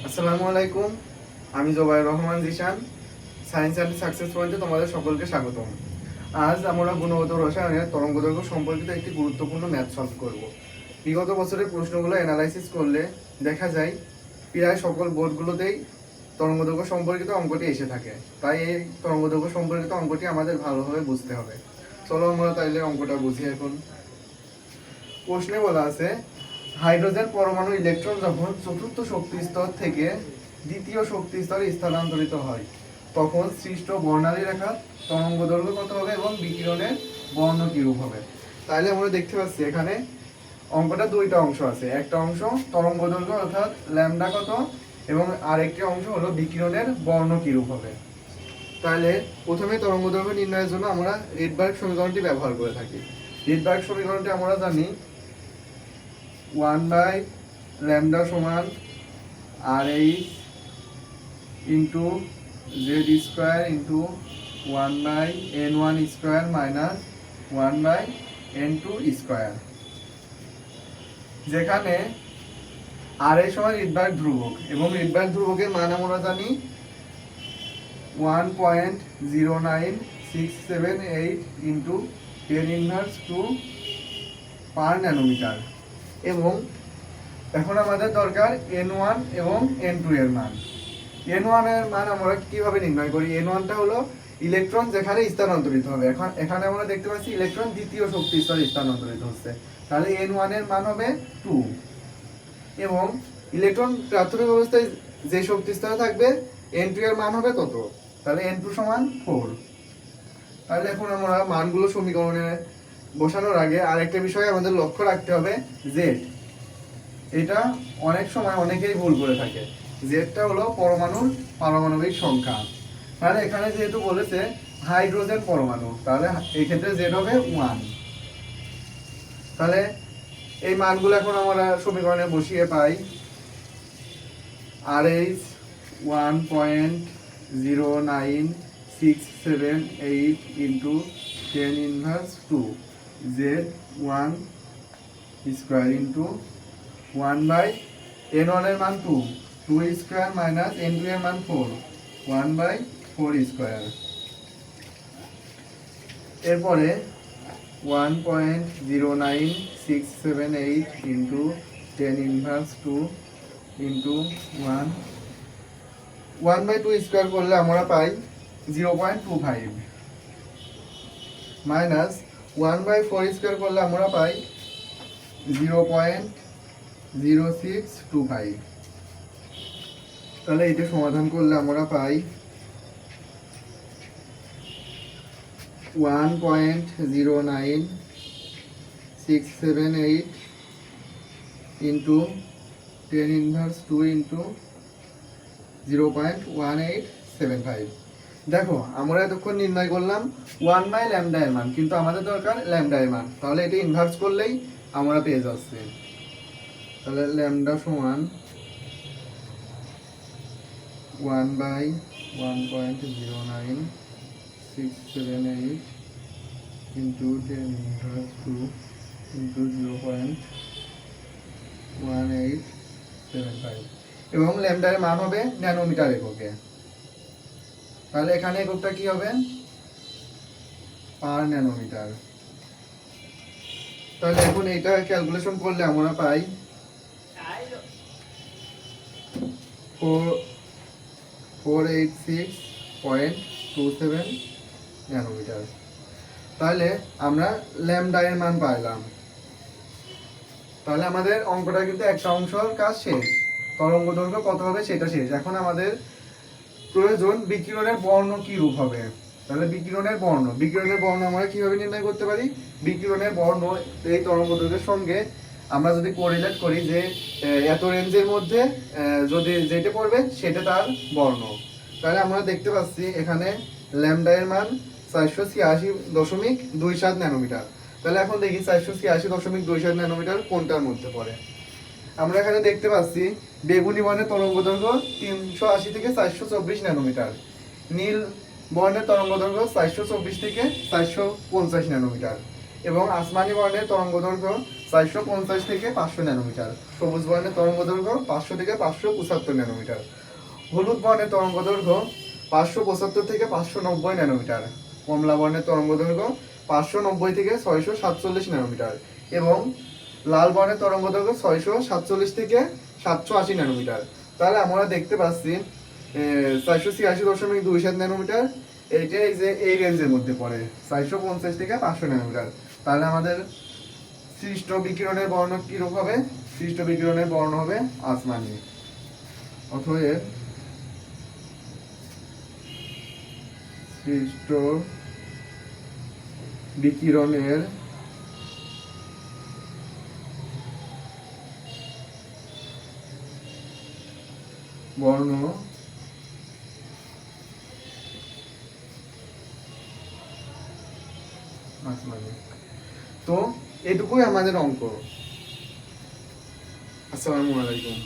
আসসালামু আলাইকুম। আমি Zobayer Rahman Zishan. Science and success পয়েন্টে তোমাদের সকলকে স্বাগতম। আজ আমরা গুণগত রসায়নের তরঙ্গদৈর্ঘ্য সম্পর্কিত একটি গুরুত্বপূর্ণ ম্যাথ সলভ করব। বিগত বছরের প্রশ্নগুলো অ্যানালাইসিস করলে দেখা যায় প্রায় সকল বোর্ডগুলোতেই তরঙ্গদৈর্ঘ্য সম্পর্কিত অঙ্কটি এসে থাকে। তাই এই তরঙ্গদৈর্ঘ্য সম্পর্কিত অঙ্কটি আমাদের ভালোভাবে বুঝতে হবে। চলো আমরা তাইলে অঙ্কটা বুঝি। এখন প্রশ্নে বলা আছে, হাইড্রোজেন পরমাণু ইলেকট্রন যখন চতুর্থ শক্তি স্তর থেকে দ্বিতীয় শক্তি স্তরে স্থানান্তরিত হয় তখন সৃষ্ট বর্ণালী রেখা তরঙ্গদৈর্ঘ্য কত হবে এবং বিকিরণের বর্ণ কিরূপ হবে। তাহলে আমরা দেখতে পাচ্ছি এখানে অঙ্কটা দুইটা অংশ আছে। একটা অংশ তরঙ্গদৈর্ঘ্য অর্থাৎ ল্যামডা কত, এবং আরেকটি অংশ হলো বিকিরণের বর্ণ কিরূপ হবে। তাহলে প্রথমে তরঙ্গদৈর্ঘ্য নির্ণয়ের জন্য আমরা রিডবার্গ সমীকরণটি ব্যবহার করে থাকি। রিডবার্গ সমীকরণটি আমরা জানি 1/λ সমান RH into Z square into 1/n1 square minus 1/n2 square, যেখানে RH সমান রিডবার্গ ধ্রুবক এবং রিডবার্গ ধ্রুবকের মান আমরা জানি 1.09678 ইন্টু 10⁻² পার ন্যানোমিটার। এবং এখন আমাদের দরকার n1 এবং n2 এর মান। n1 এর মান আমরা কিভাবে নির্ণয় করি? n1টা হলো ইলেকট্রন যেখানে স্থানান্তরিত হবে। এখানে আমরা দেখতে পাচ্ছি ইলেকট্রন দ্বিতীয় শক্তি স্তরে স্থানান্তরিত হচ্ছে, তাহলে n1 এর মান হবে 2। এবং ইলেকট্রন প্রাথমিক অবস্থায় যে শক্তি স্তরে থাকবে n2 এর মান হবে কত? তাহলে n2 সমান 4। তাহলে এখন আমরা মানগুলো সমীকরণে বসানোর আগে আরেকটা বিষয় আমাদের লক্ষ্য রাখতে হবে, জেড। এটা অনেক সময় অনেকেই ভুল করে থাকে। জেডটা হলো পরমাণুর পারমাণবিক সংখ্যা। তাহলে এখানে যেহেতু বলেছে হাইড্রোজেন পরমাণু, তাহলে এই ক্ষেত্রে জেড হবে 1। তাহলে এই মানগুলো এখন আমরা সমীকরণে বসিয়ে পাই RH 1.09678 into 10⁻², Z1 square into 1/n1 এর মান 2 স্কোয়ার মাইনাস n2 এর মান 4 1/4 স্কোয়ার। এরপরে 1.09678 ইন্টু 10⁻² ইন্টু 1/2 স্কোয়ার করলে আমরা পাই 0.25 মাইনাস 1/4 স্কোয়ার করলে আমরা পাই 0.0625। তাহলে এটা সমাধান করলে আমরা পাই 1.09678 ইন্টু 10⁻² ইন্টু 0.1875। দেখো আমরা এতক্ষণ নির্ণয় করলাম 1/λ এর মান, কিন্তু আমাদের দরকার ল্যামডা এর মান। তাহলে এটা ইনভার্স করলেই আমরা পেয়ে যাচ্ছি। তাহলে ল্যামডা সমান 1/1.09678 ইন্টু 10⁻² ইন্টু 0.1875, এবং ল্যামডা এর মান হবে ন্যানোমিটার এককে। তাহলে এখানে এককটা কি হবে? পার ন্যানোমিটার। তাহলে এখন এটা ক্যালকুলেশন করলে আমরা পাই 486.27 ন্যানোমিটার। তাহলে আমরা ল্যামডা এর মান পাইলাম। তাহলে আমাদের অঙ্কটা কিন্তু একটা অংশের কাজ শেষ, তরঙ্গদৈর্ঘ্য কত হবে সেটা শেষ। এখন আমাদের প্রয়োজন বিকিরণের বর্ণ কি রূপ হবে। তাহলে বিকিরণের বর্ণ আমরা কিভাবে নির্ণয় করতে পারি? বিকিরণের বর্ণ এই তরঙ্গদৈর্ঘ্যের সঙ্গে আমরা যদি কোরিলেট করি যে এত রেঞ্জের মধ্যে যদি যেটা পড়বে সেটা তার বর্ণ। তাহলে আমরা দেখতে পাচ্ছি এখানে ল্যামডা এর মান 486.27 ন্যানোমিটার। তাহলে এখন দেখি 486.27 ন্যানোমিটার কোনটার মধ্যে পড়ে। আমরা এখানে দেখতে পাচ্ছি বেগুনি বর্ণের তরঙ্গদৈর্ঘ্য 380 থেকে 424 ন্যানোমিটার, নীল বর্ণের তরঙ্গদৈর্ঘ্য 424 থেকে 450 ন্যানোমিটার, এবং আসমানি বর্ণের তরঙ্গদৈর্ঘ্য 450 থেকে 500 ন্যানোমিটার। সবুজ বর্ণের তরঙ্গ দৈর্ঘ্য 500 থেকে 575 ন্যানোমিটার। হলুদ বর্ণের তরঙ্গ দৈর্ঘ্য 575 থেকে 590 ন্যানোমিটার। কমলা বর্ণের তরঙ্গ দৈর্ঘ্য 590 থেকে 647 ন্যানোমিটার এবং লাল বর্ণের তরঙ্গ দৈর্ঘ্য 647 থেকে 780 ন্যানোমিটার। তাহলে আমরা দেখতে পাচ্ছি 486.27 ন্যানোমিটার এইটা এই যে এই রেঞ্জের মধ্যে পড়ে 450 থেকে 500 ন্যানোমিটার। তাহলে আমাদের সৃষ্ট বিকিরণের বর্ণ কিরূপ হবে? সৃষ্ট বিকিরণের বর্ণ হবে আসমানি। অতএব সৃষ্ট বিকিরণের বর্ণ আসমানি। তো এটুকুই আমাদের অঙ্ক। আসসালামু আলাইকুম।